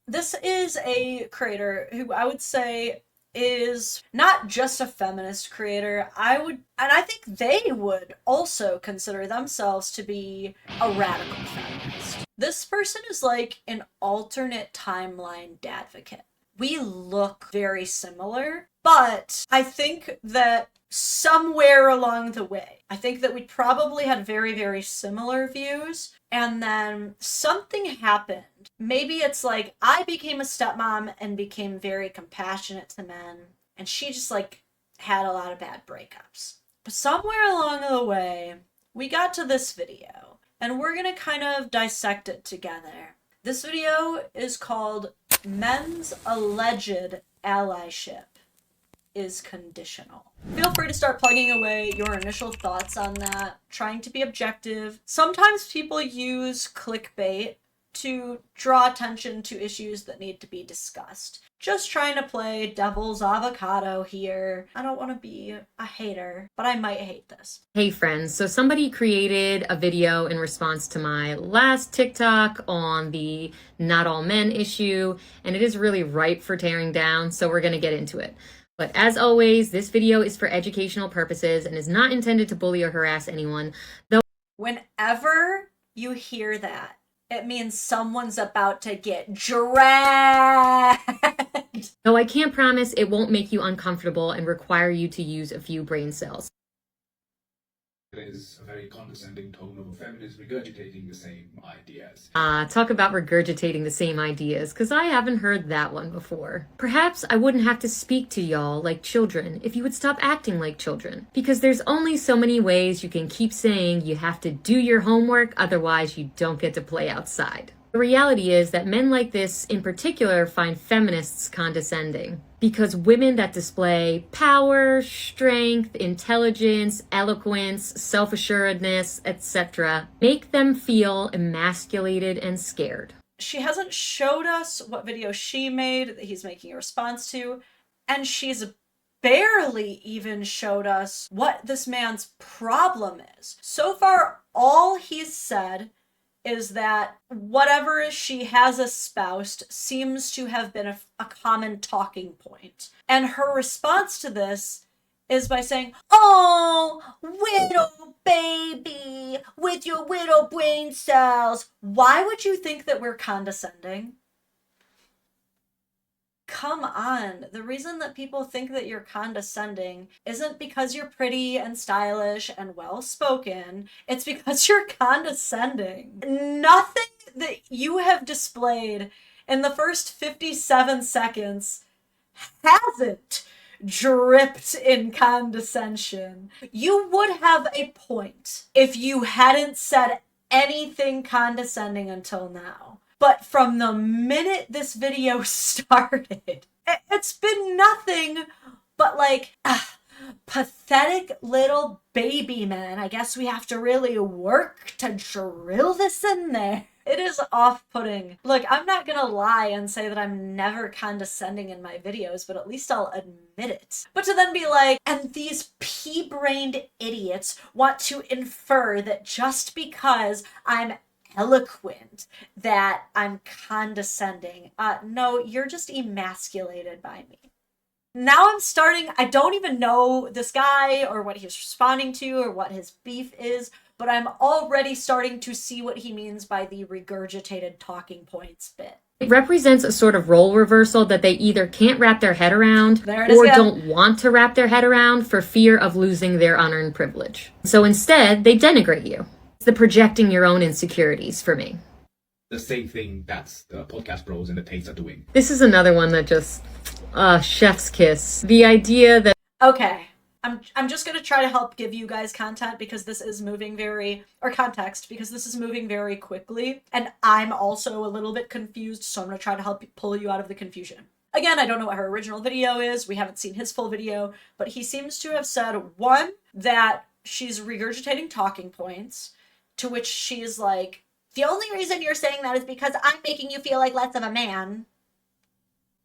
This is a creator who I would say is not just a feminist creator. I think they would also consider themselves to be a radical feminist. This person is like an alternate timeline Dadvocate. We look very similar, but I think that somewhere along the way, I think that we probably had very, very similar views, and then something happened. Maybe it's like I became a stepmom and became very compassionate to men, and she just like had a lot of bad breakups. But somewhere along the way, we got to this video, and we're gonna kind of dissect it together. This video is called Men's Alleged Allyship is Conditional. Feel free to start plugging away your initial thoughts on that, trying to be objective. Sometimes people use clickbait to draw attention to issues that need to be discussed. Just trying to play devil's avocado here. I don't want to be a hater, but I might hate this. Hey friends, so somebody created a video in response to my last TikTok on the not all men issue, and it is really ripe for tearing down, so we're going to get into it. But as always, this video is for educational purposes and is not intended to bully or harass anyone, though. Whenever you hear that, it means someone's about to get dragged. Though I can't promise it won't make you uncomfortable and require you to use a few brain cells. It is a very condescending tone of a feminist regurgitating the same ideas. Talk about regurgitating the same ideas, because I haven't heard that one before. Perhaps I wouldn't have to speak to y'all like children if you would stop acting like children. Because there's only so many ways you can keep saying you have to do your homework, otherwise you don't get to play outside. The reality is that men like this in particular find feminists condescending, because women that display power, strength, intelligence, eloquence, self-assuredness, etc. make them feel emasculated and scared. She hasn't showed us what video she made that he's making a response to, and she's barely even showed us what this man's problem is. So far, all he's said is that whatever she has espoused seems to have been a common talking point. And her response to this is by saying, "Oh, widow baby, with your widow brain cells." Why would you think that we're condescending? Come on. The reason that people think that you're condescending isn't because you're pretty and stylish and well-spoken. It's because you're condescending. Nothing that you have displayed in the first 57 seconds hasn't dripped in condescension. You would have a point if you hadn't said anything condescending until now. But from the minute this video started, it's been nothing but like, pathetic little baby men. I guess we have to really work to drill this in there. It is off-putting. Look, I'm not gonna lie and say that I'm never condescending in my videos, but at least I'll admit it. But to then be like, and these pea-brained idiots want to infer that just because I'm eloquent that I'm condescending. No, you're just emasculated by me. Now I don't even know this guy or what he's responding to or what his beef is, but I'm already starting to see what he means by the regurgitated talking points bit. It represents a sort of role reversal that they either can't wrap their head around or don't want to wrap their head around for fear of losing their unearned privilege. So instead, they denigrate you. It's the projecting your own insecurities for me. The same thing that's the podcast bros and the Tates are doing. This is another one that just, chef's kiss. The idea that... Okay, I'm just gonna try to help give you guys content because this is moving context, because this is moving very quickly, and I'm also a little bit confused, so I'm gonna try to help pull you out of the confusion. Again, I don't know what her original video is, we haven't seen his full video, but he seems to have said, one, that she's regurgitating talking points, to which she is like, the only reason you're saying that is because I'm making you feel like less of a man.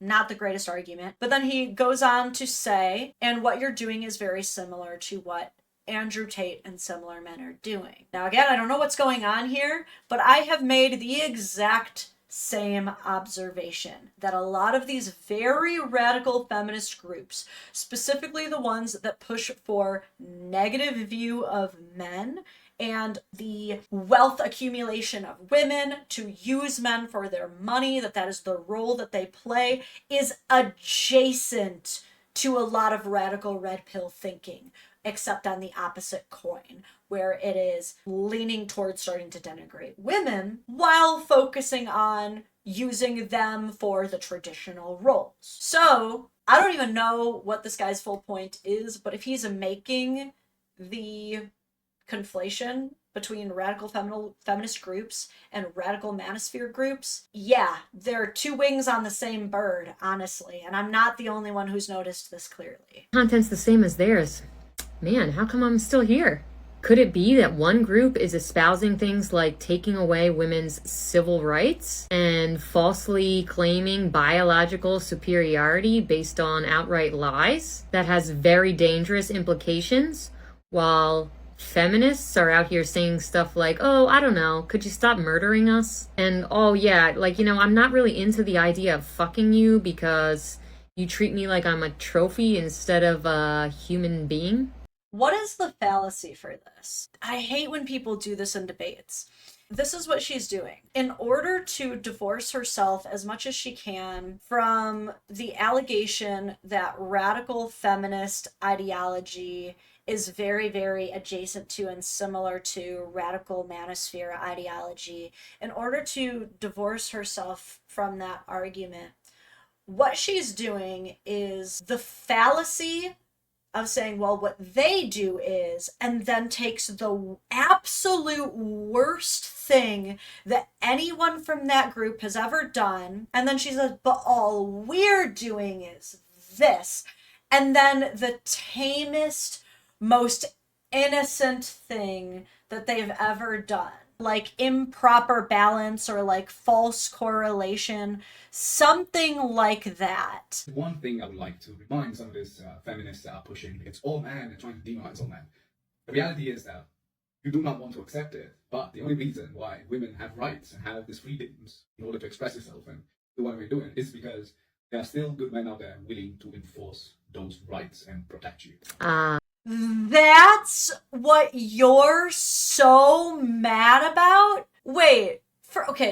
Not the greatest argument. But then he goes on to say, and what you're doing is very similar to what Andrew Tate and similar men are doing. Now again, I don't know what's going on here, but I have made the exact same observation, that a lot of these very radical feminist groups, specifically the ones that push for negative view of men and the wealth accumulation of women to use men for their money, that is the role that they play, is adjacent to a lot of radical red pill thinking, except on the opposite coin, where it is leaning towards starting to denigrate women while focusing on using them for the traditional roles. So I don't even know what this guy's full point is, but if he's making the conflation between radical feminist groups and radical manosphere groups, yeah, they're two wings on the same bird, honestly, and I'm not the only one who's noticed this clearly. Content's the same as theirs. Man, how come I'm still here? Could it be that one group is espousing things like taking away women's civil rights and falsely claiming biological superiority based on outright lies that has very dangerous implications, while feminists are out here saying stuff like, oh, I don't know, could you stop murdering us? And, oh yeah, like, I'm not really into the idea of fucking you because you treat me like I'm a trophy instead of a human being? What is the fallacy for this? I hate when people do this in debates. This is what she's doing. In order to divorce herself as much as she can from the allegation that radical feminist ideology is very, very adjacent to and similar to radical manosphere ideology, in order to divorce herself from that argument, what she's doing is the fallacy of saying, well, what they do is, and then takes the absolute worst thing that anyone from that group has ever done, and then she says, but all we're doing is this. And then the tamest, most innocent thing that they've ever done, like improper balance or like false correlation, something like that. One thing I would like to remind some of these feminists that are pushing it's all men and trying to demonize all men. The reality is that you do not want to accept it, but the only reason why women have rights and have these freedoms in order to express yourself and do what we're doing is because there are still good men out there willing to enforce those rights and protect you. That's what you're so mad about? Wait,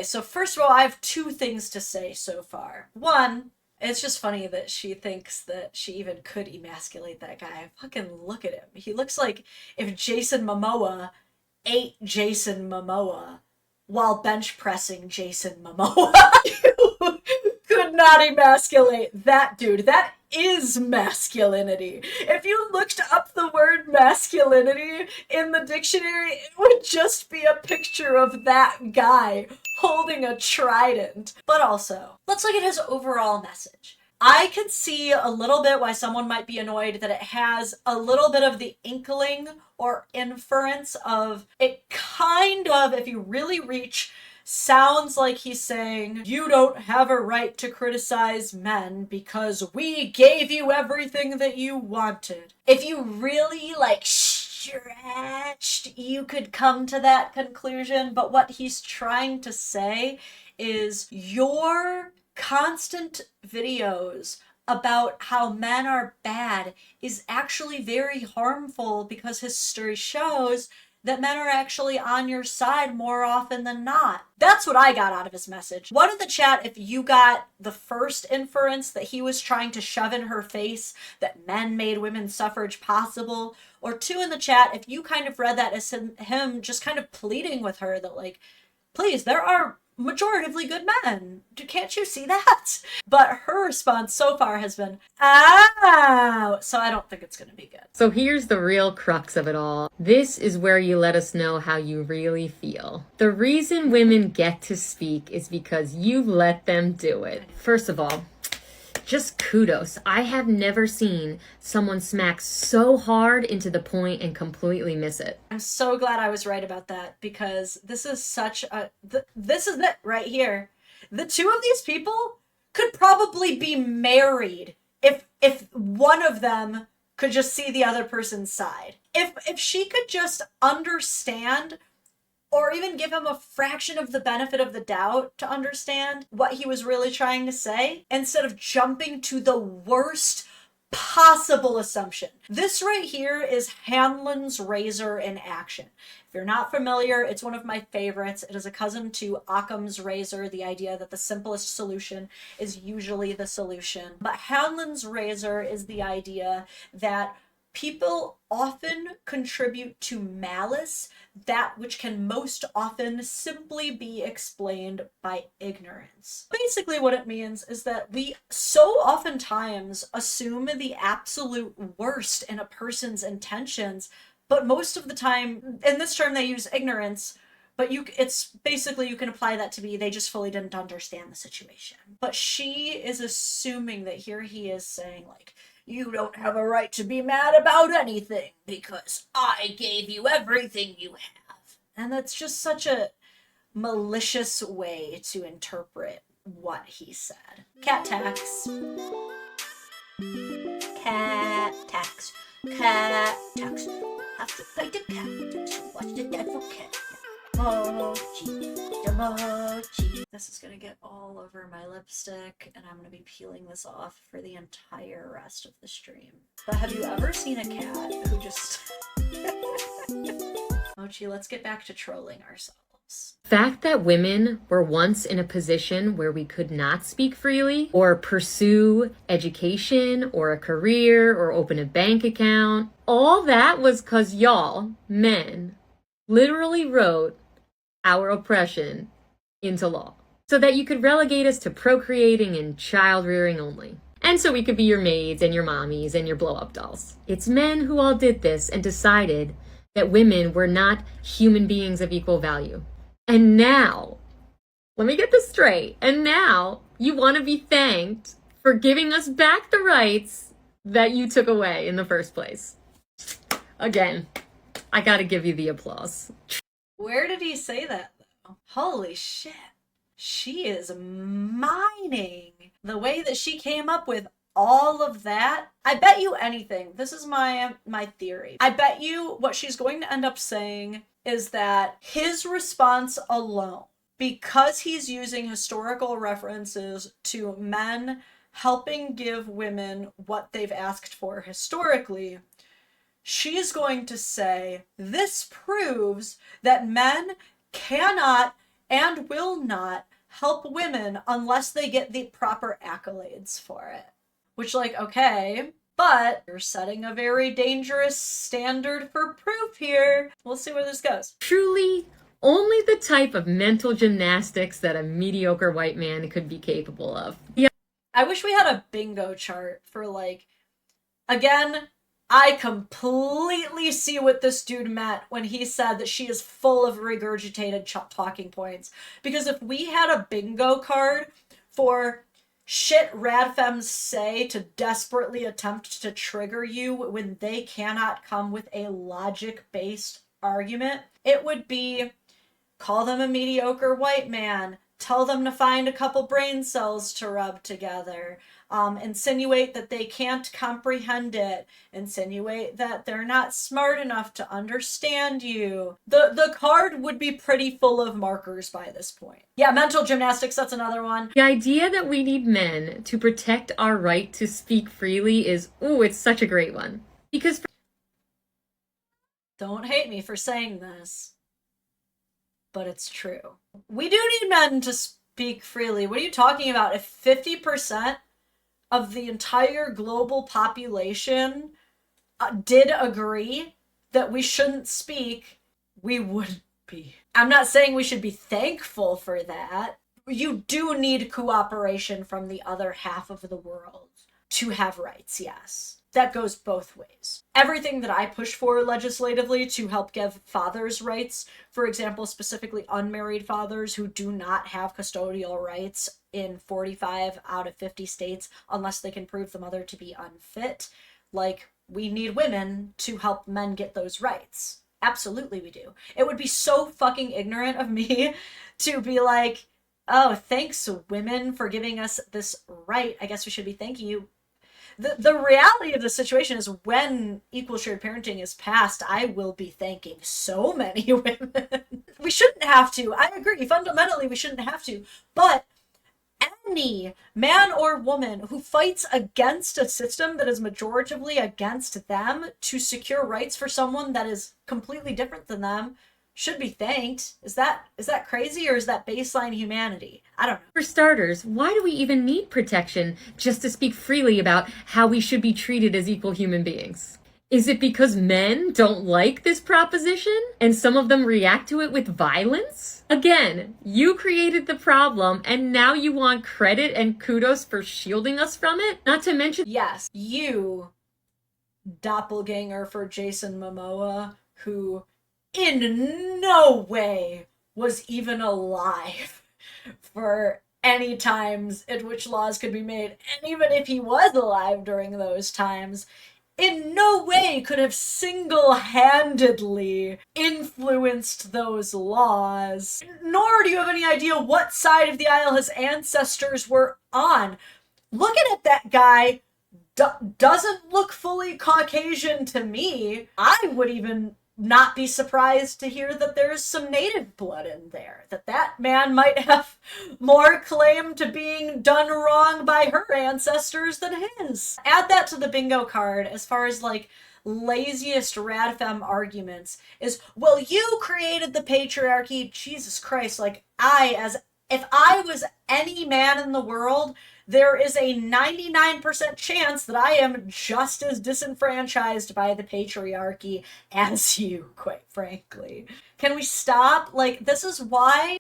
so first of all, I have two things to say so far. One, it's just funny that she thinks that she even could emasculate that guy. Fucking look at him. He looks like if Jason Momoa ate Jason Momoa while bench pressing Jason Momoa. You could not emasculate that dude. That is masculinity. If you looked up the word masculinity in the dictionary, it would just be a picture of that guy holding a trident. But also, let's look at his overall message. I can see a little bit why someone might be annoyed that it has a little bit of the inkling or inference of it kind of, if you really reach, sounds like he's saying, you don't have a right to criticize men because we gave you everything that you wanted. If you really, stretched, you could come to that conclusion, but what he's trying to say is your constant videos about how men are bad is actually very harmful because history shows that men are actually on your side more often than not. That's what I got out of his message. One in the chat if you got the first inference that he was trying to shove in her face that men made women's suffrage possible, or two in the chat if you kind of read that as him just kind of pleading with her that, like, please, there are majoritively good men. Can't you see that? But her response so far has been, ow! So I don't think it's going to be good. So here's the real crux of it all. This is where you let us know how you really feel. The reason women get to speak is because you let them do it. First of all, just kudos. I have never seen someone smack so hard into the point and completely miss it. I'm so glad I was right about that, because this is such a... this is it right here. The two of these people could probably be married if one of them could just see the other person's side. If she could just understand or even give him a fraction of the benefit of the doubt to understand what he was really trying to say, instead of jumping to the worst possible assumption. This right here is Hanlon's razor in action. If you're not familiar, it's one of my favorites. It is a cousin to Occam's razor, the idea that the simplest solution is usually the solution. But Hanlon's razor is the idea that people often contribute to malice that which can most often simply be explained by ignorance. Basically what it means is that we so oftentimes assume the absolute worst in a person's intentions, but most of the time, in this term they use ignorance, but it's basically, you can apply that to be they just fully didn't understand the situation. But she is assuming that here he is saying, like, you don't have a right to be mad about anything because I gave you everything you have. And that's just such a malicious way to interpret what he said. Cat tax. Cat tax. Cat tax. Have to pay the cat tax to watch the Dadvocate. Mochi. This is gonna get all over my lipstick, and I'm gonna be peeling this off for the entire rest of the stream. But have you ever seen a cat who just... Mochi, let's get back to trolling ourselves. Fact that women were once in a position where we could not speak freely or pursue education or a career or open a bank account, all that was because y'all, men, literally wrote our oppression into law so that you could relegate us to procreating and child rearing only. And so we could be your maids and your mommies and your blow-up dolls. It's men who all did this and decided that women were not human beings of equal value. And now, let me get this straight, and now you want to be thanked for giving us back the rights that you took away in the first place. Again, I gotta give you the applause. Where did he say that, though? Holy shit. She is mining. The way that she came up with all of that. I bet you anything. This is my theory. I bet you what she's going to end up saying is that his response alone, because he's using historical references to men helping give women what they've asked for historically, she's going to say, this proves that men cannot and will not help women unless they get the proper accolades for it. Which, like, okay, but you're setting a very dangerous standard for proof here. We'll see where this goes. Truly, only the type of mental gymnastics that a mediocre white man could be capable of. Yeah. I wish we had a bingo chart for, like, again, I completely see what this dude meant when he said that she is full of regurgitated talking points. Because if we had a bingo card for shit radfems say to desperately attempt to trigger you when they cannot come with a logic-based argument, it would be call them a mediocre white man, tell them to find a couple brain cells to rub together, insinuate that they can't comprehend it, insinuate that they're not smart enough to understand you. The card would be pretty full of markers by this point. Yeah, mental gymnastics, that's another one. The idea that we need men to protect our right to speak freely is, ooh, it's such a great one. Because don't hate me for saying this, but it's true. We do need men to speak freely. What are you talking about? If 50% of the entire global population did agree that we shouldn't speak, we wouldn't be. I'm not saying we should be thankful for that. You do need cooperation from the other half of the world to have rights, yes. That goes both ways. Everything that I push for legislatively to help give fathers rights, for example, specifically unmarried fathers who do not have custodial rights in 45 out of 50 states unless they can prove the mother to be unfit, like, we need women to help men get those rights. Absolutely we do. It would be so fucking ignorant of me to be like, oh, thanks women for giving us this right. I guess we should be thanking you. The reality of the situation is when equal shared parenting is passed, I will be thanking so many women. We shouldn't have to. I agree. Fundamentally, we shouldn't have to. But any man or woman who fights against a system that is majoritively against them to secure rights for someone that is completely different than them should be thanked. Is that crazy, or is that baseline humanity? I don't know. For starters, why do we even need protection just to speak freely about how we should be treated as equal human beings? Is it because men don't like this proposition and some of them react to it with violence? Again, you created the problem and now you want credit and kudos for shielding us from it? Not to mention, yes, you doppelganger for Jason Momoa, who in no way was even alive for any times in which laws could be made. And even if he was alive during those times, in no way could have single-handedly influenced those laws. Nor do you have any idea what side of the aisle his ancestors were on. Looking at that guy doesn't look fully Caucasian to me. I would even not be surprised to hear that there's some native blood in there, that man might have more claim to being done wrong by her ancestors than his. Add that to the bingo card as far as like laziest radfem arguments is, well, you created the patriarchy. Jesus Christ, like if I was any man in the world, there is a 99% chance that I am just as disenfranchised by the patriarchy as you, quite frankly. Can we stop? Like, this is why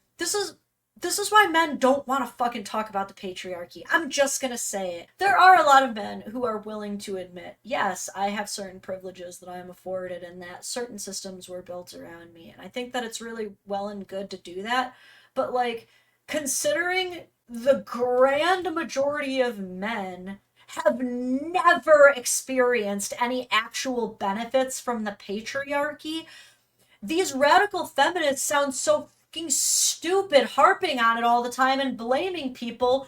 men don't want to fucking talk about the patriarchy. I'm just gonna say it. There are a lot of men who are willing to admit, yes, I have certain privileges that I am afforded and that certain systems were built around me. And I think that it's really well and good to do that. But, like, considering the grand majority of men have never experienced any actual benefits from the patriarchy, these radical feminists sound so fucking stupid harping on it all the time and blaming people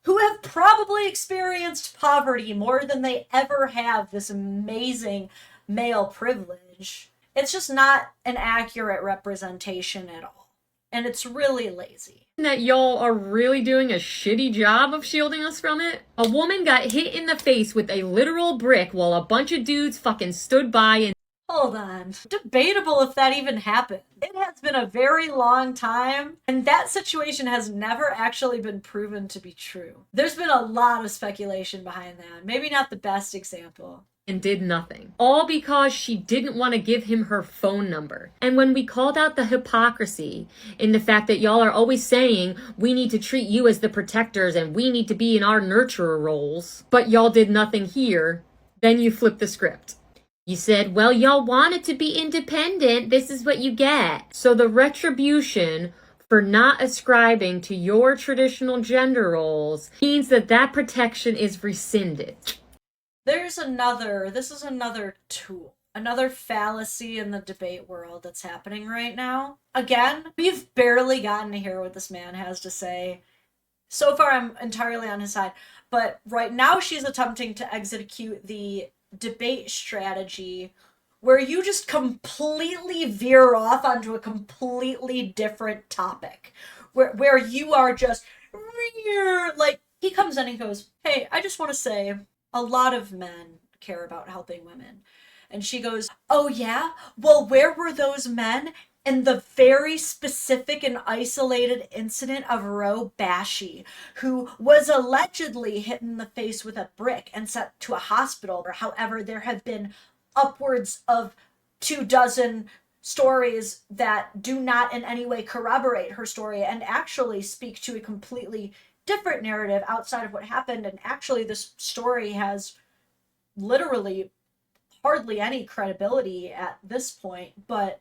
who have probably experienced poverty more than they ever have this amazing male privilege. It's just not an accurate representation at all. And it's really lazy. That y'all are really doing a shitty job of shielding us from it? A woman got hit in the face with a literal brick while a bunch of dudes fucking stood by and... Hold on. Debatable if that even happened. It has been a very long time, and that situation has never actually been proven to be true. There's been a lot of speculation behind that. Maybe not the best example. And did nothing. All because she didn't want to give him her phone number. And when we called out the hypocrisy in the fact that y'all are always saying we need to treat you as the protectors and we need to be in our nurturer roles, but y'all did nothing here, then you flipped the script. You said, well, y'all wanted to be independent, this is what you get. So the retribution for not ascribing to your traditional gender roles means that that protection is rescinded. This is another tool, another fallacy in the debate world that's happening right now. Again, we've barely gotten to hear what this man has to say. So far, I'm entirely on his side. But right now, she's attempting to execute the debate strategy where you just completely veer off onto a completely different topic. Where you are just, like, he comes in and goes, hey, I just want to say, a lot of men care about helping women. And she goes, oh yeah? Well, where were those men in the very specific and isolated incident of Ro Bashi, who was allegedly hit in the face with a brick and sent to a hospital? Or however, there have been upwards of 24 stories that do not in any way corroborate her story and actually speak to a completely different narrative outside of what happened. And actually this story has literally hardly any credibility at this point. But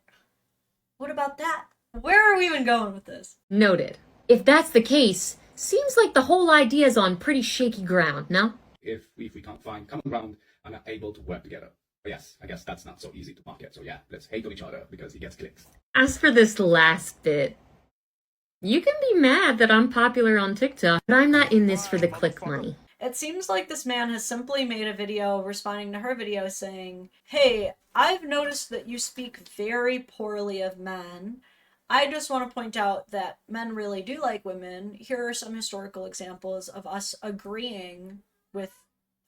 what about that? Where are we even going with this? Noted. If that's the case, seems like the whole idea is on pretty shaky ground, no? If we can't find common ground and are able to work together. But yes, I guess that's not so easy to market. So yeah, let's hate on each other because he gets clicks. As for this last bit, you can be mad that I'm popular on TikTok, but I'm not in this for the click money. It seems like this man has simply made a video responding to her video saying, hey, I've noticed that you speak very poorly of men. I just want to point out that men really do like women. Here are some historical examples of us agreeing with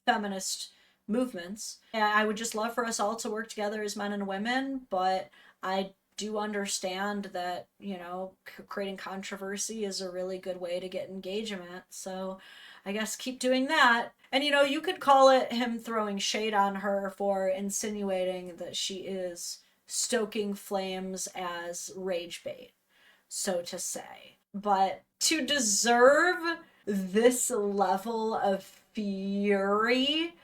feminist movements. And I would just love for us all to work together as men and women, but I do understand that, creating controversy is a really good way to get engagement. So I guess keep doing that. And you could call it him throwing shade on her for insinuating that she is stoking flames as rage bait, so to say. But to deserve this level of fury,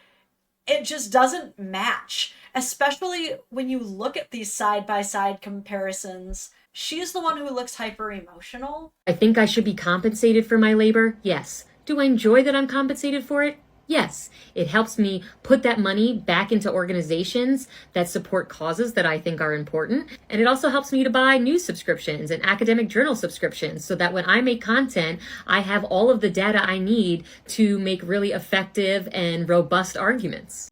it just doesn't match, especially when you look at these side-by-side comparisons. She's the one who looks hyper emotional. I think I should be compensated for my labor? Yes. Do I enjoy that I'm compensated for it? Yes. It helps me put that money back into organizations that support causes that I think are important. And it also helps me to buy news subscriptions and academic journal subscriptions so that when I make content, I have all of the data I need to make really effective and robust arguments.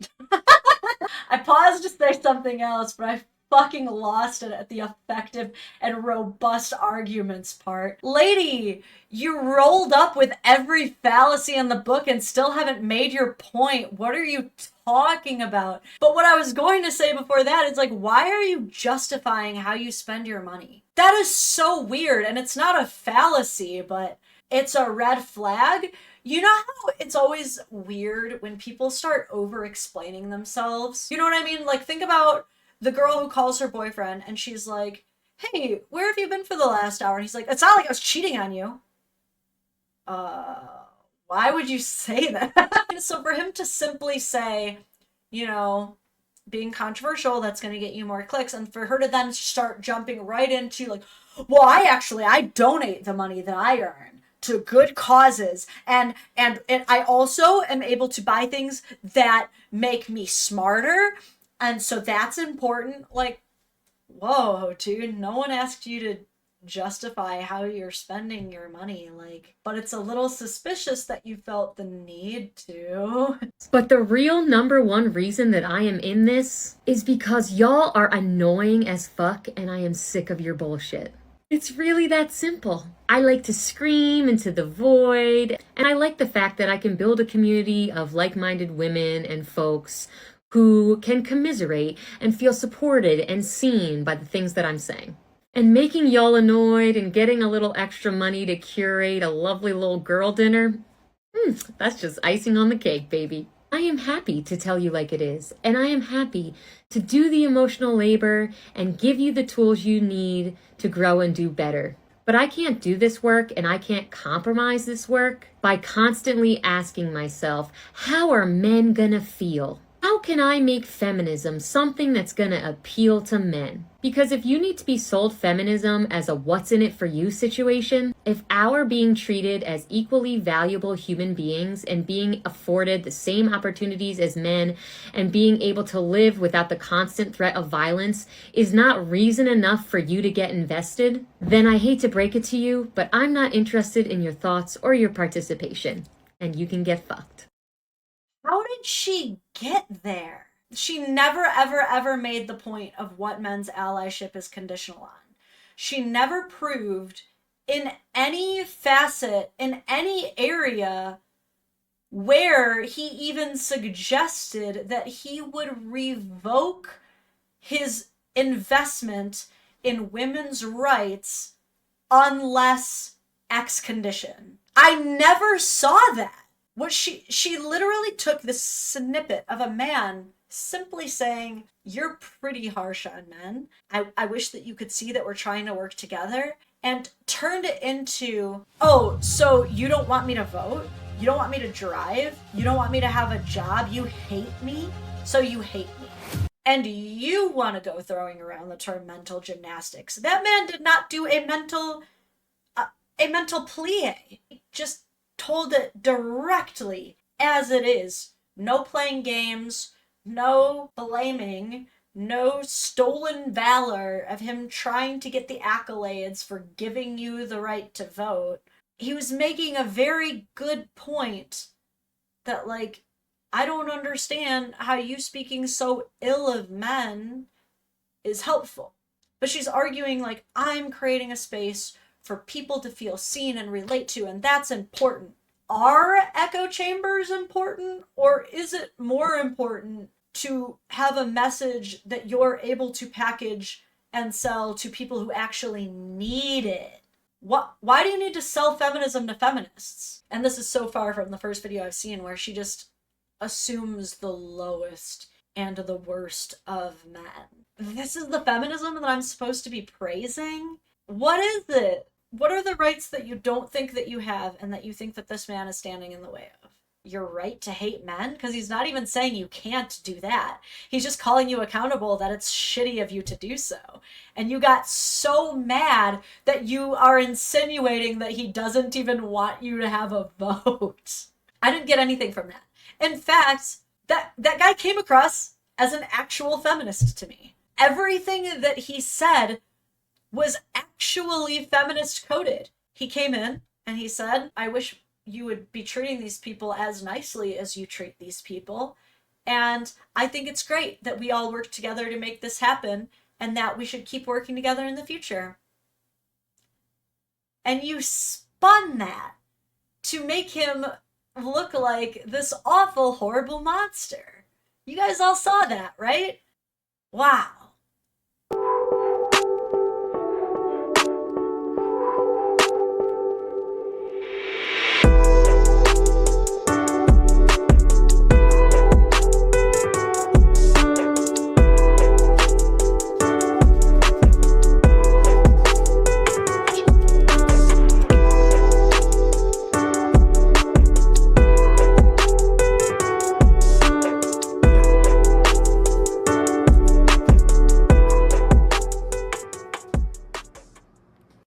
I paused to say something else, but I fucking lost it at the effective and robust arguments part. Lady, you rolled up with every fallacy in the book and still haven't made your point. What are you talking about? But what I was going to say before that is, like, why are you justifying how you spend your money? That is so weird, and it's not a fallacy, but it's a red flag. You know how it's always weird when people start over-explaining themselves? You know what I mean? Like, think about the girl who calls her boyfriend and she's like, hey, where have you been for the last hour? And he's like, it's not like I was cheating on you. Why would you say that? So for him to simply say, being controversial, that's going to get you more clicks, and for her to then start jumping right into like, well, I donate the money that I earn to good causes, and I also am able to buy things that make me smarter, and so that's important. Like, whoa, dude, no one asked you to justify how you're spending your money, but it's a little suspicious that you felt the need to. But the real number one reason that I am in this is because y'all are annoying as fuck and I am sick of your bullshit. It's really that simple. I like to scream into the void, and I like the fact that I can build a community of like-minded women and folks who can commiserate and feel supported and seen by the things that I'm saying. And making y'all annoyed and getting a little extra money to curate a lovely little girl dinner, that's just icing on the cake, baby. I am happy to tell you like it is, and I am happy to do the emotional labor and give you the tools you need to grow and do better. But I can't do this work and I can't compromise this work by constantly asking myself, how are men gonna feel? How can I make feminism something that's gonna appeal to men? Because if you need to be sold feminism as a what's in it for you situation, if our being treated as equally valuable human beings and being afforded the same opportunities as men and being able to live without the constant threat of violence is not reason enough for you to get invested, then I hate to break it to you, but I'm not interested in your thoughts or your participation, and you can get fucked. How did she get there? She never, ever, ever made the point of what men's allyship is conditional on. She never proved in any facet, in any area, where he even suggested that he would revoke his investment in women's rights unless X condition. I never saw that. What she literally took this snippet of a man simply saying, you're pretty harsh on men. I wish that you could see that we're trying to work together, and turned it into, oh, so you don't want me to vote? You don't want me to drive? You don't want me to have a job? You hate me? So you hate me. And you want to go throwing around the term mental gymnastics. That man did not do a mental plie. He just told it directly as it is. No playing games, no blaming, no stolen valor of him trying to get the accolades for giving you the right to vote. He was making a very good point that, like, I don't understand how you speaking so ill of men is helpful. But she's arguing, like, I'm creating a space for people to feel seen and relate to, and that's important. Are echo chambers important, or is it more important to have a message that you're able to package and sell to people who actually need it? Why do you need to sell feminism to feminists? And this is so far from the first video I've seen where she just assumes the lowest and the worst of men. This is the feminism that I'm supposed to be praising? What is it? What are the rights that you don't think that you have and that you think that this man is standing in the way of? Your right to hate men? Because he's not even saying you can't do that. He's just calling you accountable that it's shitty of you to do so. And you got so mad that you are insinuating that he doesn't even want you to have a vote. I didn't get anything from that. In fact, that guy came across as an actual feminist to me. Everything that he said was actually feminist coded. He came in and he said, I wish you would be treating these people as nicely as you treat these people. And I think it's great that we all work together to make this happen and that we should keep working together in the future. And you spun that to make him look like this awful, horrible monster. You guys all saw that, right? Wow.